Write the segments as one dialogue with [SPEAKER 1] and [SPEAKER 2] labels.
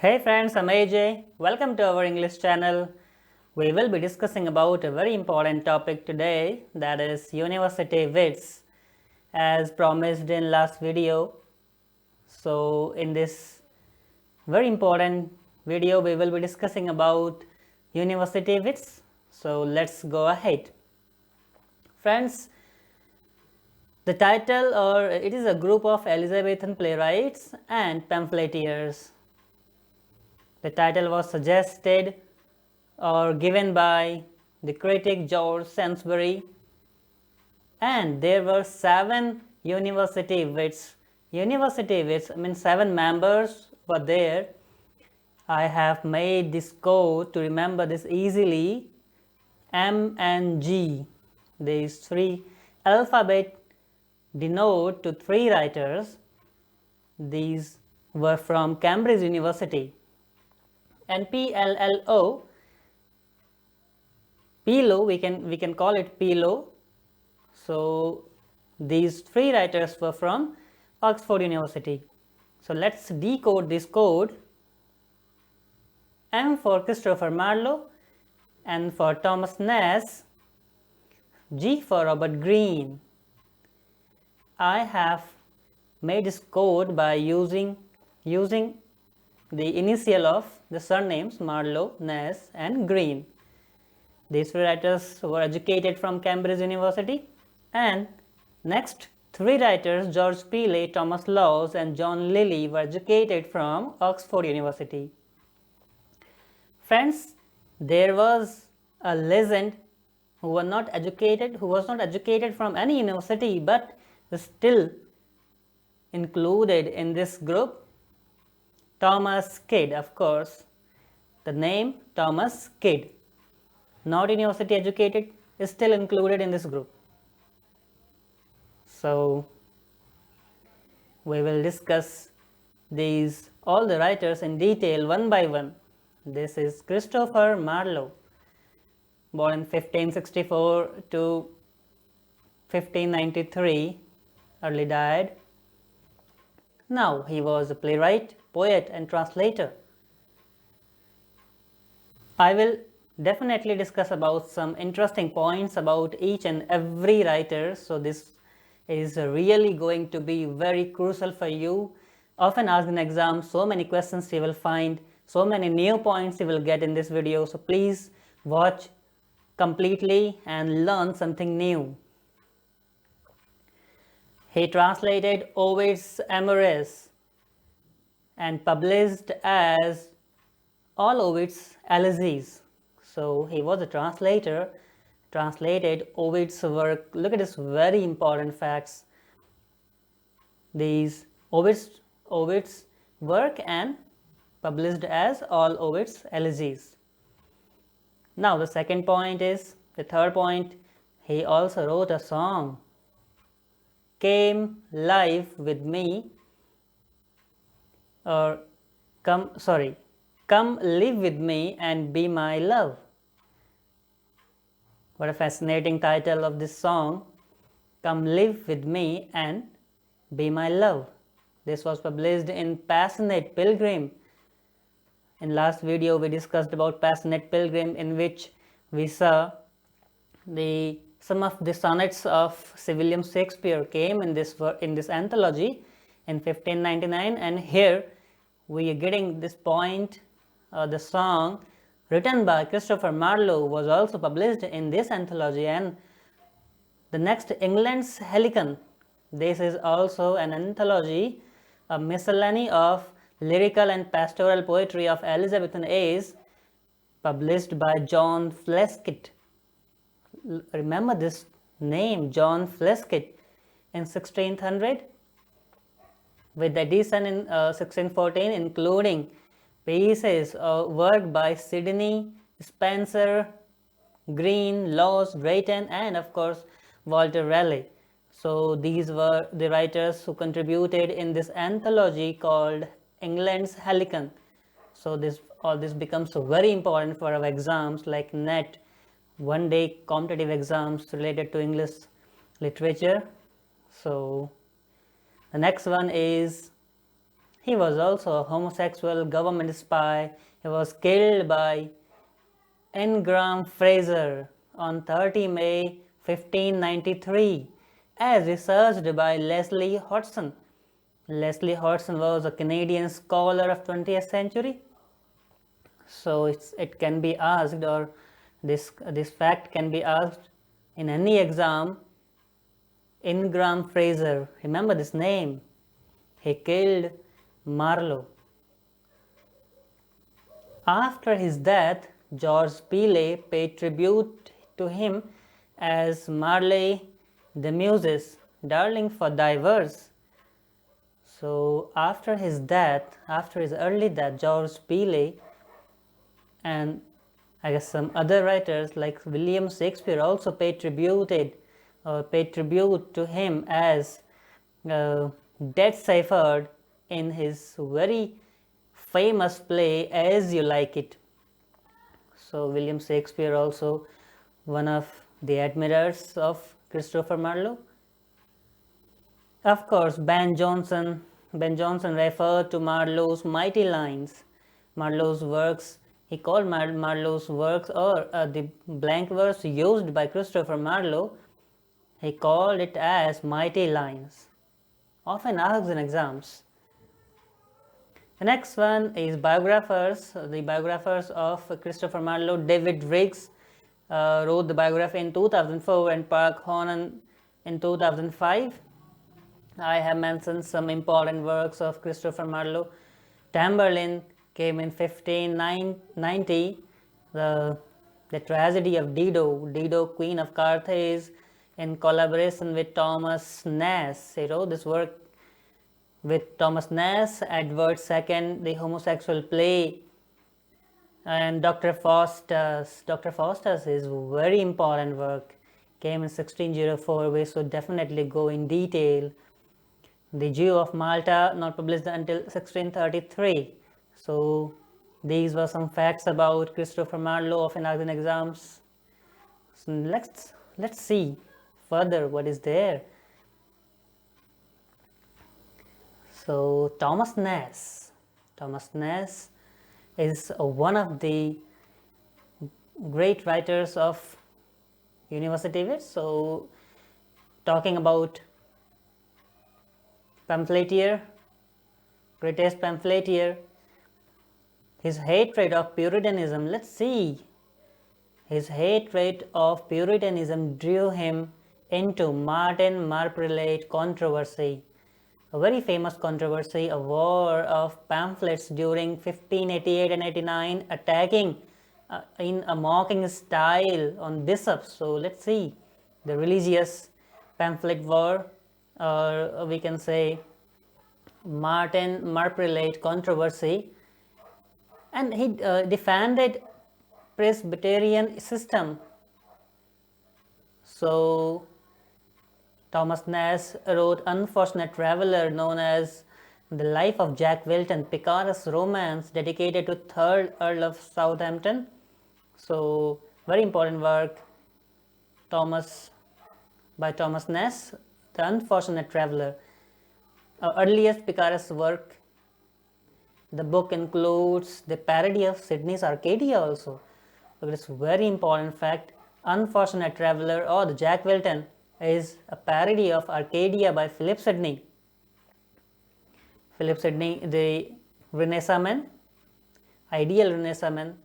[SPEAKER 1] Hey friends, I'm Ajay. Welcome to our English channel. We will be discussing about a very important topic today, that is University Wits, as promised in last video. So in this very important video, we will be discussing about University Wits. So let's go ahead. Friends, the title, or it is a group of Elizabethan playwrights and pamphleteers. The title was suggested or given by the critic George Sainsbury, and there were 7 university wits. University wits, I mean 7 members were there. I have made this code to remember this easily. M and G, these 3 alphabet denote to 3 writers. These were from Cambridge University. And PLLO, we can call it PLO. So these 3 writers were from Oxford University. So let's decode this code. M for Christopher Marlowe, N for Thomas Ness, G for Robert Greene. I have made this code by using the initial of the surnames Marlowe, Ness and Greene. These 3 writers were educated from Cambridge University, and next 3 writers, George Peele, Thomas Lawes and John Lilly, were educated from Oxford University. Friends, there was a legend who was not educated from any university, but was still included in this group. Thomas Kidd, of course. The name Thomas Kidd, not university educated, is still included in this group. So we will discuss all the writers in detail one by one. This is Christopher Marlowe, born in 1564 to 1593, early died. Now he was a playwright, poet and translator. I will definitely discuss about some interesting points about each and every writer, so this is really going to be very crucial for you. Often asked in exam, so many questions you will find, so many new points you will get in this video, so please watch completely and learn something new. He translated Ovid's Amoris and published as all Ovid's elegies. So he was a translator, translated Ovid's work. Look at this very important facts. These Ovid's work and published as all Ovid's elegies. Now the second point is, the third point, he also wrote a song, Come Live With Me, or Come Live With Me and Be My Love. What a fascinating title of this song, Come Live With Me and Be My Love. This was published in Passionate Pilgrim. In last video we discussed about Passionate Pilgrim, in which we saw some of the sonnets of Sir William Shakespeare came in this anthology in 1599, and here we are getting this point. The song written by Christopher Marlowe was also published in this anthology. And the next, England's Helicon, this is also an anthology, a miscellany of lyrical and pastoral poetry of Elizabethan age, published by John Fleskitt. Remember this name, John Fleskitt, in 1600, with the edition in 1614, including pieces of work by Sidney, Spencer, Green, Lawes, Drayton and of course Walter Raleigh. So these were the writers who contributed in this anthology called England's Helicon. So all this becomes very important for our exams like NET, one-day competitive exams related to English literature. So the next one is He was also a homosexual government spy. He was killed by Ingram Fraser on 30 May 1593, as researched by Leslie Hodgson. Leslie Hodgson was a Canadian scholar of 20th century. So it can be asked, or this fact can be asked in any exam. Ingram Fraser, remember this name, he killed Marlowe. After his death, George Peele paid tribute to him as Marlowe the Muses, darling for divers. So after his early death, George Peele and I guess some other writers like William Shakespeare also paid tribute to him as Dead Ciphered in his very famous play As You Like It. So William Shakespeare also one of the admirers of Christopher Marlowe. Of course, Ben Jonson referred to Marlowe's mighty lines. Marlowe's works, he called Marlowe's works, or the blank verse used by Christopher Marlowe, he called it as mighty lines, often asked in exams. The next one is Biographers. The Biographers of Christopher Marlowe. David Riggs wrote the biography in 2004 and Park Honan in 2005. I have mentioned some important works of Christopher Marlowe. Tamburlaine came in 1590. The Tragedy of Dido, Queen of Carthage, in collaboration with Thomas Ness. He wrote this work with Thomas Ness, Edward II, the homosexual play, and Dr. Faustus. Dr. Faustus is very important work, came in 1604. We should definitely go in detail. The Jew of Malta, not published until 1633. So these were some facts about Christopher Marlowe, often asked in exams. So let's see further what is there. So Thomas Ness is one of the great writers of University Wits. So talking about pamphleteer, greatest pamphleteer, his hatred of Puritanism. Let's see. His hatred of Puritanism drew him into Martin Marprelate controversy, a very famous controversy, a war of pamphlets during 1588 and 89, attacking in a mocking style on bishops. So let's see the religious pamphlet war, or we can say Martin Marprelate controversy, and he defended Presbyterian system. So Thomas Ness wrote Unfortunate Traveller, known as The Life of Jack Wilton, picaresque romance dedicated to 3rd Earl of Southampton. So very important work by Thomas Ness, The Unfortunate Traveller. Our earliest picaresque work. The book includes the parody of Sydney's Arcadia also. So it's a very important fact. Unfortunate Traveller, or the Jack Wilton, is a parody of Arcadia by Philip Sidney. Philip Sidney, the Renaissance man, ideal Renaissance man.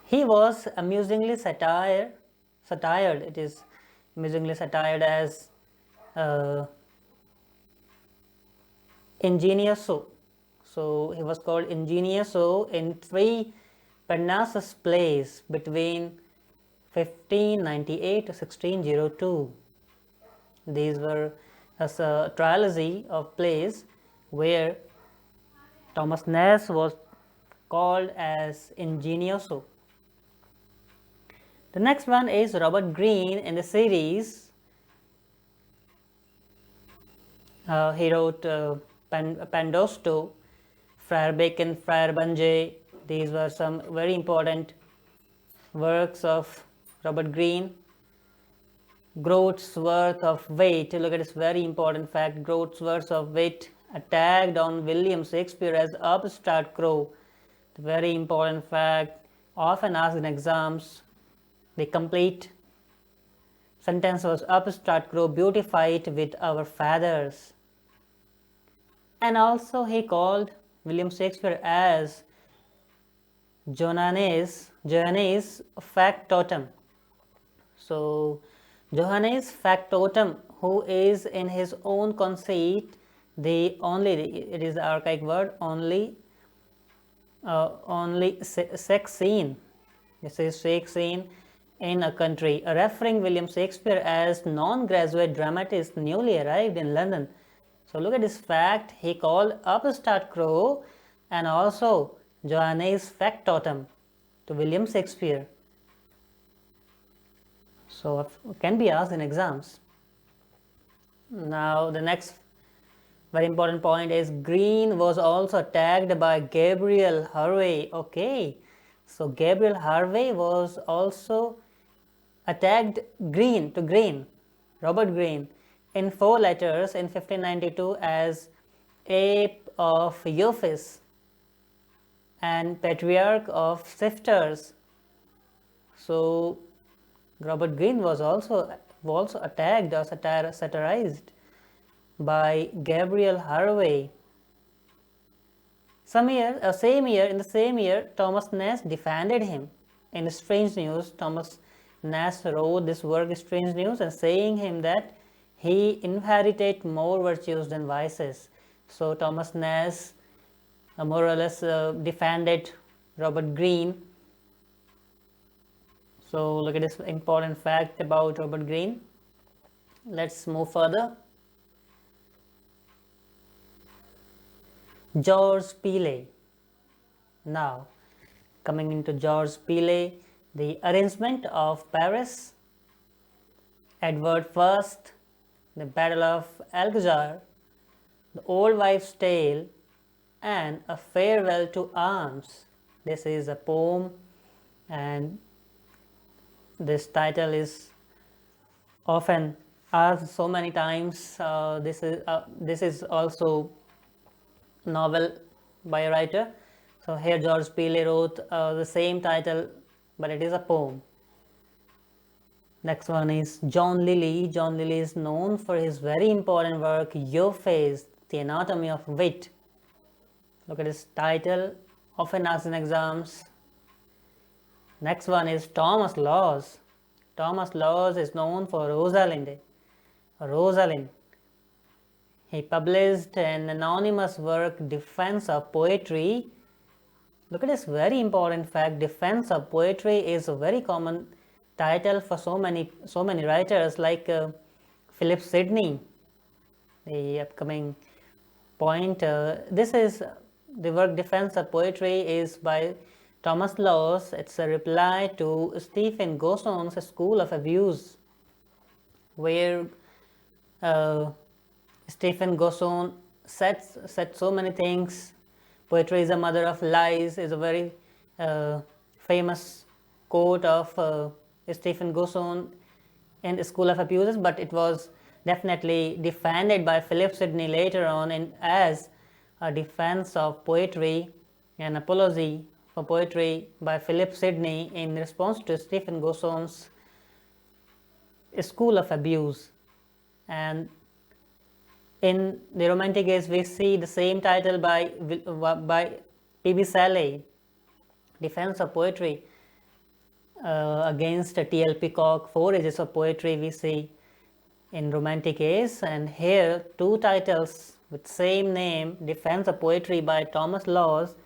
[SPEAKER 1] He was amusingly satired. It is amusingly satired as Ingenioso. So he was called Ingenioso in 3 Parnassus plays between 1598 to 1602. These were a trilogy of plays where Thomas Ness was called as Ingenioso. The next one is Robert Greene in the series. He wrote Pandosto, Friar Bacon, Friar Bungay. These were some very important works of Robert Greene. Groat's Worth of Wit. Look at this very important fact. Groat's Worth of Wit attacked on William Shakespeare as upstart crow. The very important fact, often asked in exams. The complete sentence was upstart crow, beautified with our feathers. And also he called William Shakespeare as Johannes factotum. So Johannes factotum, who is in his own conceit the only, it is the archaic word, only sex scene. This is sex scene in a country, referring William Shakespeare as non-graduate dramatist newly arrived in London. So look at this fact, he called upstart crow and also Johannes factotum to William Shakespeare. So can be asked in exams. Now the next very important point is Green was also attacked by Gabriel Harvey. Okay, so Gabriel Harvey was also attacked Robert Greene, in 4 letters in 1592 as ape of Euphis and patriarch of sifters. So Robert Greene was also attacked or satirized by Gabriel Harvey. In the same year, Thomas Ness defended him. In Strange News, Thomas Ness wrote this work, Strange News, and saying him that he inherited more virtues than vices. So Thomas Ness more or less defended Robert Greene. So look at this important fact about Robert Greene. Let's move further. Georges Peele. Now, coming into Georges Peele, the arrangement of Paris, Edward I, the Battle of Alcazar, the Old Wife's Tale, and A Farewell to Arms. This is a poem, and this title is often asked so many times. This is also novel by a writer. So here Georges Peele wrote the same title, but it is a poem. Next one is John Lilly. John Lilly is known for his very important work, Your Face, The Anatomy of Wit. Look at his title, often asked in exams. Next one is Thomas Lawes. Thomas Lawes is known for Rosalind. He published an anonymous work, Defense of Poetry. Look at this very important fact, Defense of Poetry is a very common title for so many writers like Philip Sidney. The upcoming point, this is the work Defense of Poetry is by Thomas Lawes. It's a reply to Stephen Gosson's School of Abuse, where Stephen Gosson said so many things. Poetry is the mother of lies is a very famous quote of Stephen Gosson in the School of Abuses, but it was definitely defended by Philip Sidney later on as a defense of poetry, an apology for poetry by Philip Sidney in response to Stephen Gosson's School of Abuse. And in the Romantic Age, we see the same title by P.B. Shelley, Defense of Poetry, against T.L. Peacock, 4 Ages of Poetry we see in Romantic Age. And here 2 titles with same name, Defense of Poetry by Thomas Lawes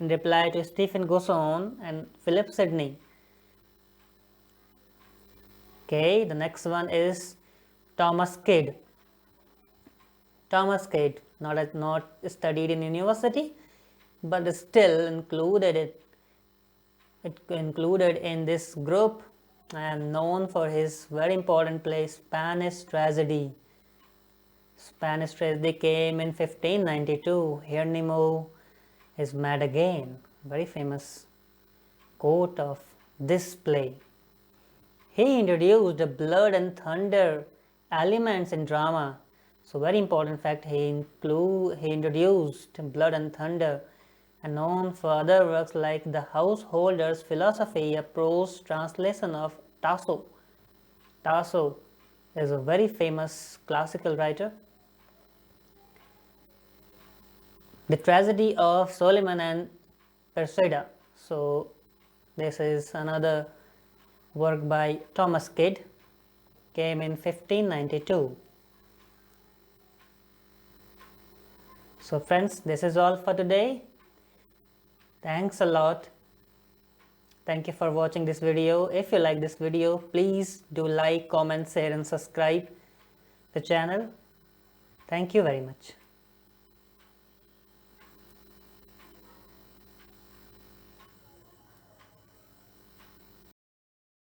[SPEAKER 1] in reply to Stephen Gosson and Philip Sidney. Okay, the next one is Thomas Kidd. Thomas Kidd, not studied in university, but still included in this group, and known for his very important play Spanish Tragedy. Spanish Tragedy came in 1592. Hieronymo is mad again. Very famous quote of this play. He introduced the blood and thunder elements in drama. So very important fact, he introduced Blood and Thunder, and known for other works like The Householder's Philosophy, a prose translation of Tasso. Tasso is a very famous classical writer. The Tragedy of Solomon and Persida. So this is another work by Thomas Kyd, came in 1592. So friends, this is all for today. Thanks a lot. Thank you for watching this video. If you like this video, please do like, comment, share and subscribe the channel. Thank you very much.